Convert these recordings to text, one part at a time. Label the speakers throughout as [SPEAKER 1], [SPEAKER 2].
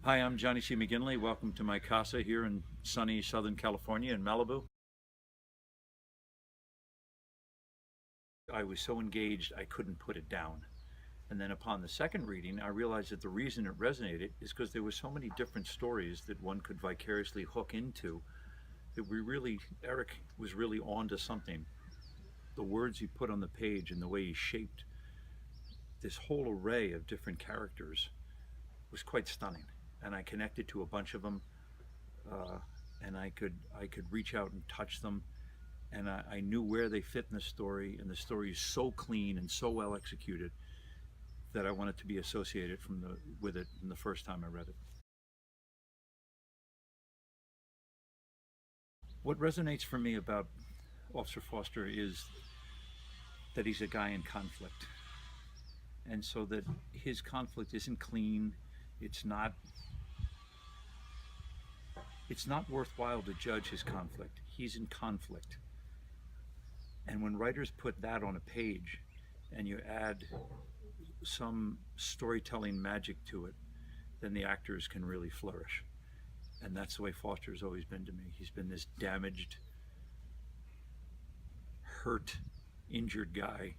[SPEAKER 1] Hi, I'm Johnny C. McGinley. Welcome to my casa here in sunny Southern California in Malibu. I was so engaged I couldn't put it down. And then upon the second reading, I realized that the reason it resonated is because there were so many different stories that one could vicariously hook into that Eric was really onto something. The words he put on the page and the way he shaped this whole array of different characters was quite stunning. And I connected to a bunch of them, uh, and I could reach out and touch them, and I knew where they fit in the story, and the story is so clean and so well executed that I wanted to be associated with it from the first time I read it. What resonates for me about Officer Foster is that he's a guy in conflict, and so that his conflict isn't clean. It's not it's not worthwhile to judge his conflict. He's in conflict. And when writers put that on a page and you add some storytelling magic to it, then the actors can really flourish. And that's the way Foster's always been to me. He's been this damaged, hurt, injured guy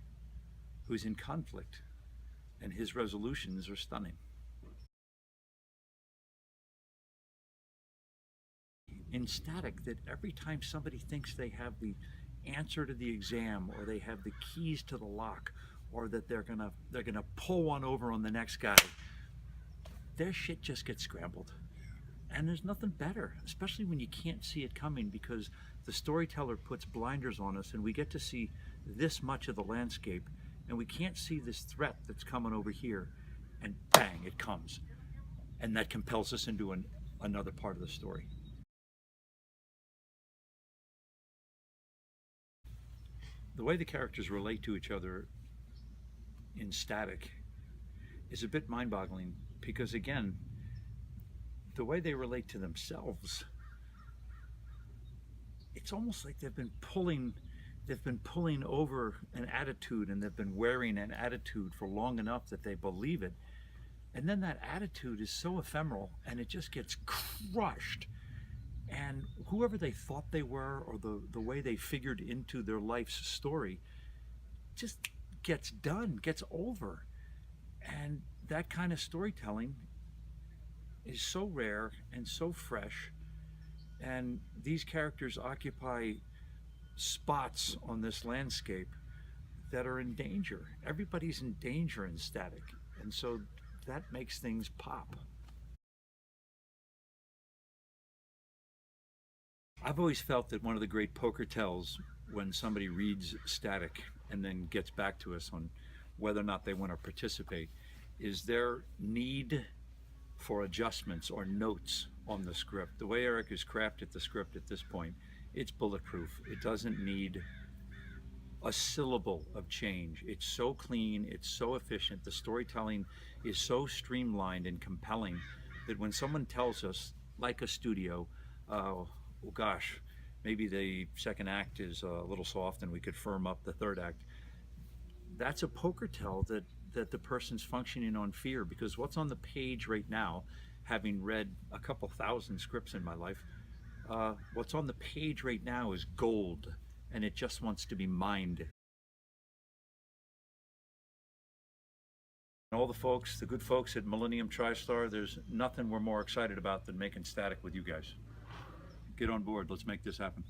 [SPEAKER 1] who's in conflict, and his resolutions are stunning. In Static, that every time somebody thinks they have the answer to the exam, or they have the keys to the lock, or that they're gonna pull one over on the next guy, their shit just gets scrambled. And there's nothing better, especially when you can't see it coming, because the storyteller puts blinders on us and we get to see this much of the landscape, and we can't see this threat that's coming over here, and bang, it comes. And that compels us into another part of the story. The way the characters relate to each other in Static is a bit mind-boggling, because again, the way they relate to themselves, it's almost like they've been pulling over an attitude, and they've been wearing an attitude for long enough that they believe it, and then that attitude is so ephemeral and it just gets crushed, and whoever they thought they were, or the way they figured into their life's story, just gets over. And that kind of storytelling is so rare and so fresh, and these characters occupy spots on this landscape that are in danger. Everybody's in danger in Static, and so that makes things pop. I've always felt that one of the great poker tells when somebody reads Static and then gets back to us on whether or not they want to participate is their need for adjustments or notes on the script. The way Eric has crafted the script at this point, it's bulletproof. It doesn't need a syllable of change. It's so clean, it's so efficient, the storytelling is so streamlined and compelling that when someone tells us, like a studio, well, gosh, maybe the second act is a little soft and we could firm up the third act, that's a poker tell that the person's functioning on fear, because what's on the page right now, having read a couple thousand scripts in my life, what's on the page right now is gold, and it just wants to be mined. And all the good folks at Millennium TriStar, there's nothing we're more excited about than making Static with you guys. Get on board, let's make this happen.